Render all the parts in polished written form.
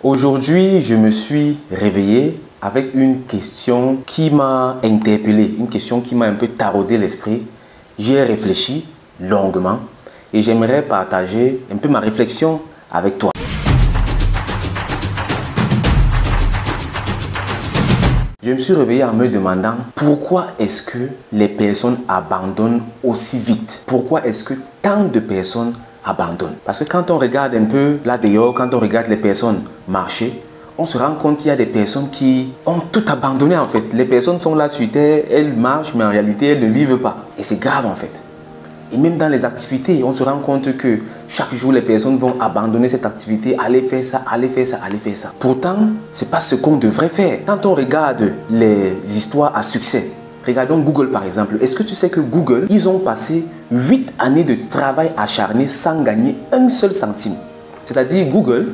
Aujourd'hui, je me suis réveillé avec une question qui m'a interpellé, une question qui m'a un peu taraudé l'esprit. J'y ai réfléchi longuement et j'aimerais partager un peu ma réflexion avec toi. Je me suis réveillé en me demandant pourquoi est-ce que les personnes abandonnent aussi vite? Pourquoi est-ce que tant de personnes abandonnent? Parce que quand on regarde un peu là dehors, quand on regarde les personnes marcher, on se rend compte qu'il y a des personnes qui ont tout abandonné en fait. Les personnes sont là sur terre, elles marchent, mais en réalité, elles ne vivent pas. Et c'est grave en fait. Et même dans les activités, on se rend compte que chaque jour, les personnes vont abandonner cette activité, aller faire ça, aller faire ça, aller faire ça. Pourtant, ce n'est pas ce qu'on devrait faire. Quand on regarde les histoires à succès, regardons Google par exemple. Est-ce que tu sais que Google, ils ont passé 8 années de travail acharné sans gagner un seul centime? C'est-à-dire Google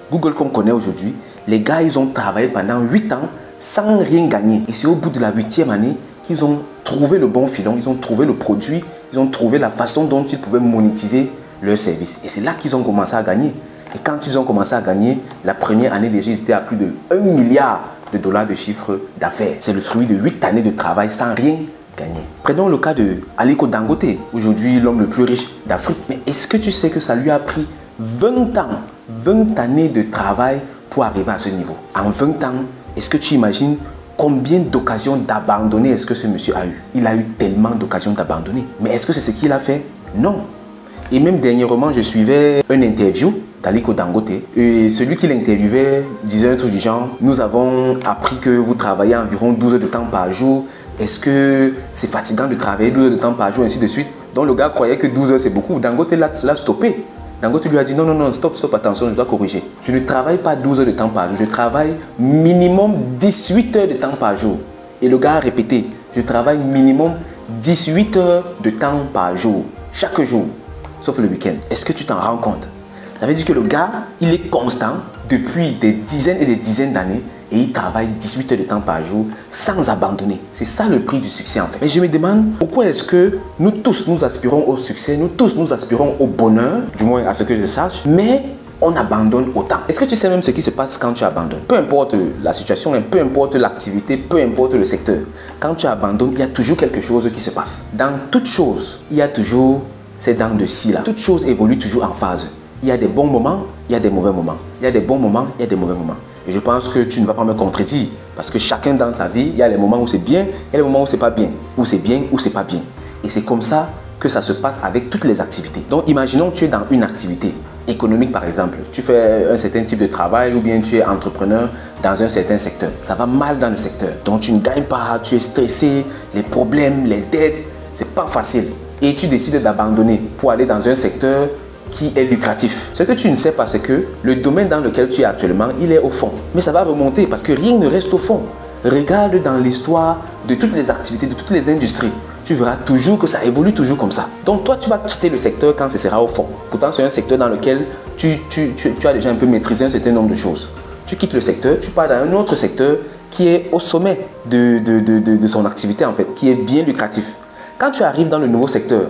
qu'on connaît aujourd'hui, les gars, ils ont travaillé pendant 8 ans sans rien gagner. Et c'est au bout de la 8e année qu'ils ont trouvé le bon filon, ils ont trouvé le produit, ils ont trouvé la façon dont ils pouvaient monétiser leur service. Et c'est là qu'ils ont commencé à gagner. Et quand ils ont commencé à gagner, la première année déjà, ils étaient à plus de 1 milliard de dollars de chiffre d'affaires. C'est le fruit de 8 années de travail sans rien gagner. Prenons le cas de Aliko Dangote, aujourd'hui l'homme le plus riche d'Afrique. Mais est-ce que tu sais que ça lui a pris 20 ans, 20 années de travail pour arriver à ce niveau? En 20 ans, est-ce que tu imagines combien d'occasions d'abandonner est-ce que ce monsieur a eu? Il a eu tellement d'occasions d'abandonner. Mais est-ce que c'est ce qu'il a fait? Non. Et même dernièrement, je suivais une interview d'Aliko Dangote. Et celui qui l'interviewait disait un truc du genre: nous avons appris que vous travaillez environ 12 heures de temps par jour. Est-ce que c'est fatigant de travailler 12 heures de temps par jour, ainsi de suite? Donc le gars croyait que 12 heures c'est beaucoup. Dangote l'a stoppé. Dangote lui a dit: non, non, non, stop, attention, je dois corriger. Je ne travaille pas 12 heures de temps par jour, je travaille minimum 18 heures de temps par jour. Et le gars a répété: je travaille minimum 18 heures de temps par jour, chaque jour, sauf le week-end. Est-ce que tu t'en rends compte? Ça veut dire que le gars, il est constant depuis des dizaines et des dizaines d'années et il travaille 18 heures de temps par jour sans abandonner. C'est ça le prix du succès en fait. Mais je me demande pourquoi est-ce que nous tous nous aspirons au succès, nous tous nous aspirons au bonheur, du moins à ce que je sache, mais on abandonne autant. Est-ce que tu sais même ce qui se passe quand tu abandonnes? Peu importe la situation, peu importe l'activité, peu importe le secteur. Quand tu abandonnes, il y a toujours quelque chose qui se passe. Dans toute chose, il y a toujours ces dents de scie là. Toute chose évolue toujours en phase. Il y a des bons moments, il y a des mauvais moments. Il y a des bons moments, il y a des mauvais moments. Et je pense que tu ne vas pas me contredire. Parce que chacun dans sa vie, il y a les moments où c'est bien, il y a les moments où c'est pas bien. Où c'est bien, où c'est pas bien. Et c'est comme ça que ça se passe avec toutes les activités. Donc imaginons que tu es dans une activité économique par exemple. Tu fais un certain type de travail ou bien tu es entrepreneur dans un certain secteur. Ça va mal dans le secteur. Donc tu ne gagnes pas, tu es stressé, les problèmes, les dettes, c'est pas facile. Et tu décides d'abandonner pour aller dans un secteur qui est lucratif. Ce que tu ne sais pas, c'est que le domaine dans lequel tu es actuellement, il est au fond. Mais ça va remonter parce que rien ne reste au fond. Regarde dans l'histoire de toutes les activités, de toutes les industries. Tu verras toujours que ça évolue toujours comme ça. Donc toi, tu vas quitter le secteur quand ce sera au fond. Pourtant, c'est un secteur dans lequel tu as déjà un peu maîtrisé un certain nombre de choses. Tu quittes le secteur, tu pars dans un autre secteur qui est au sommet de son activité en fait, qui est bien lucratif. Quand tu arrives dans le nouveau secteur,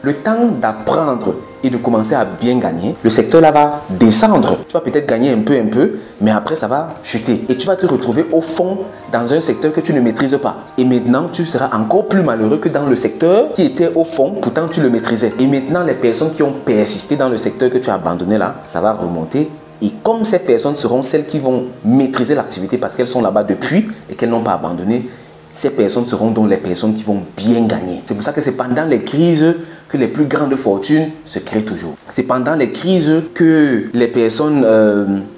le temps d'apprendre et de commencer à bien gagner, le secteur là va descendre. Tu vas peut-être gagner un peu, mais après ça va chuter. Et tu vas te retrouver au fond dans un secteur que tu ne maîtrises pas. Et maintenant, tu seras encore plus malheureux que dans le secteur qui était au fond, pourtant tu le maîtrisais. Et maintenant, les personnes qui ont persisté dans le secteur que tu as abandonné là, ça va remonter. Et comme ces personnes seront celles qui vont maîtriser l'activité parce qu'elles sont là-bas depuis et qu'elles n'ont pas abandonné, ces personnes seront donc les personnes qui vont bien gagner. C'est pour ça que c'est pendant les crises que les plus grandes fortunes se créent toujours. C'est pendant les crises que les personnes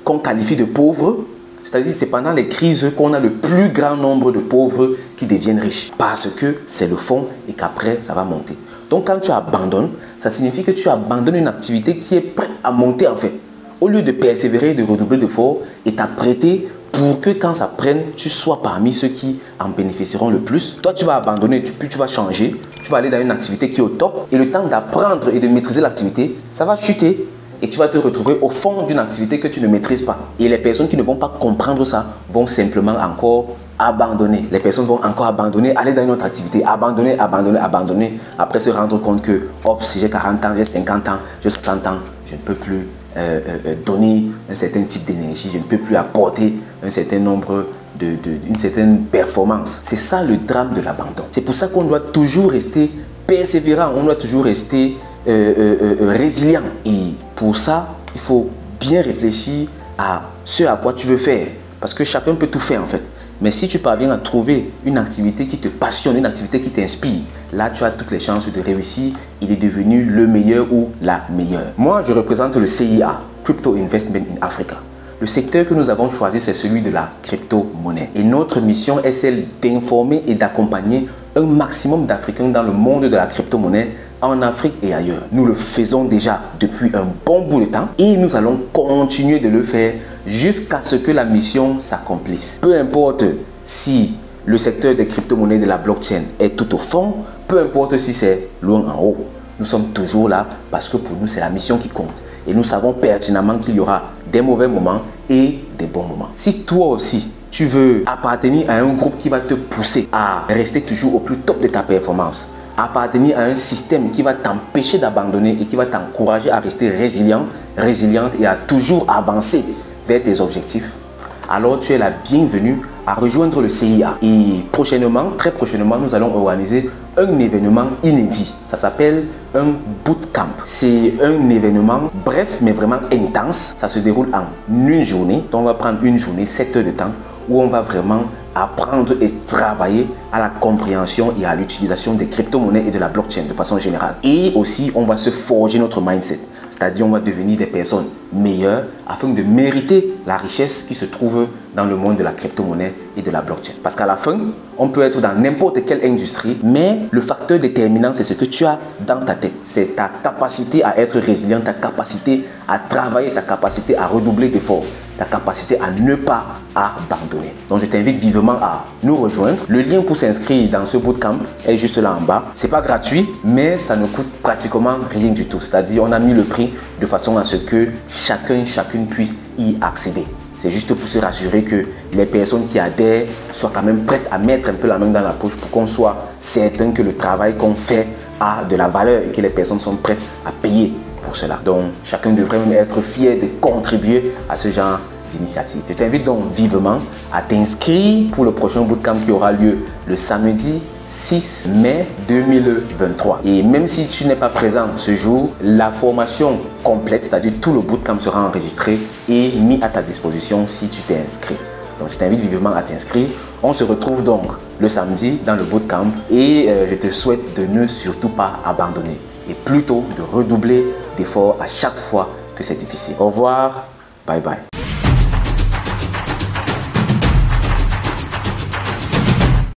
qu'on qualifie de pauvres, c'est-à-dire c'est pendant les crises qu'on a le plus grand nombre de pauvres qui deviennent riches. Parce que c'est le fond et qu'après ça va monter. Donc quand tu abandonnes, ça signifie que tu abandonnes une activité qui est prête à monter en fait. Au lieu de persévérer, de redoubler d'efforts et t'apprêter pour que quand ça prenne, tu sois parmi ceux qui en bénéficieront le plus. Toi, tu vas abandonner, puis tu vas changer, tu vas aller dans une activité qui est au top et le temps d'apprendre et de maîtriser l'activité, ça va chuter et tu vas te retrouver au fond d'une activité que tu ne maîtrises pas. Et les personnes qui ne vont pas comprendre ça vont simplement encore abandonner. Les personnes vont encore abandonner, aller dans une autre activité, abandonner, après se rendre compte que, hop, si j'ai 40 ans, j'ai 50 ans, j'ai 60 ans, je ne peux plus donner un certain type d'énergie, je ne peux plus apporter un certain nombre une certaine performance. C'est ça le drame de l'abandon. C'est pour ça qu'on doit toujours rester persévérant, on doit toujours rester résilient. Et pour ça, il faut bien réfléchir à ce à quoi tu veux faire. Parce que chacun peut tout faire en fait. Mais si tu parviens à trouver une activité qui te passionne, une activité qui t'inspire, là tu as toutes les chances de réussir. Il est devenu le meilleur ou la meilleure. Moi, je représente le CIA, Crypto Investment in Africa. Le secteur que nous avons choisi, c'est celui de la crypto-monnaie. Et notre mission est celle d'informer et d'accompagner un maximum d'Africains dans le monde de la crypto-monnaie, en Afrique et ailleurs. Nous le faisons déjà depuis un bon bout de temps et nous allons continuer de le faire jusqu'à ce que la mission s'accomplisse. Peu importe si le secteur des crypto-monnaies de la blockchain est tout au fond, peu importe si c'est loin en haut. Nous sommes toujours là parce que pour nous, c'est la mission qui compte. Et nous savons pertinemment qu'il y aura des mauvais moments et des bons moments. Si toi aussi, tu veux appartenir à un groupe qui va te pousser à rester toujours au plus top de ta performance, appartenir à un système qui va t'empêcher d'abandonner et qui va t'encourager à rester résilient, résiliente et à toujours avancer vers tes objectifs, alors tu es la bienvenue à rejoindre le CIA. Et prochainement, très prochainement, nous allons organiser un événement inédit. Ça s'appelle un bootcamp. C'est un événement bref mais vraiment intense. Ça se déroule en une journée. Donc on va prendre une journée, 7 heures de temps, où on va vraiment apprendre et travailler à la compréhension et à l'utilisation des crypto-monnaies et de la blockchain de façon générale. Et aussi, on va se forger notre mindset. C'est-à-dire, on va devenir des personnes meilleures afin de mériter la richesse qui se trouve dans le monde de la crypto-monnaie et de la blockchain. Parce qu'à la fin, on peut être dans n'importe quelle industrie, mais le facteur déterminant, c'est ce que tu as dans ta tête. C'est ta capacité à être résilient, ta capacité à travailler, ta capacité à redoubler d'efforts, ta capacité à ne pas abandonner. Donc, je t'invite vivement à nous rejoindre. Le lien pour s'inscrire dans ce bootcamp est juste là en bas. C'est pas gratuit, mais ça ne coûte pratiquement rien du tout. C'est-à-dire, on a mis le prix de façon à ce que chacune puisse y accéder. C'est juste pour se rassurer que les personnes qui adhèrent soient quand même prêtes à mettre un peu la main dans la poche pour qu'on soit certain que le travail qu'on fait a de la valeur et que les personnes sont prêtes à payer pour cela. Donc, chacun devrait même être fier de contribuer à ce genre d'initiative. Je t'invite donc vivement à t'inscrire pour le prochain bootcamp qui aura lieu le samedi 6 mai 2023. Et même si tu n'es pas présent ce jour, la formation complète, c'est-à-dire tout le bootcamp sera enregistré et mis à ta disposition si tu t'es inscrit. Donc je t'invite vivement à t'inscrire. On se retrouve donc le samedi dans le bootcamp et je te souhaite de ne surtout pas abandonner et plutôt de redoubler d'efforts à chaque fois que c'est difficile. Au revoir, bye bye.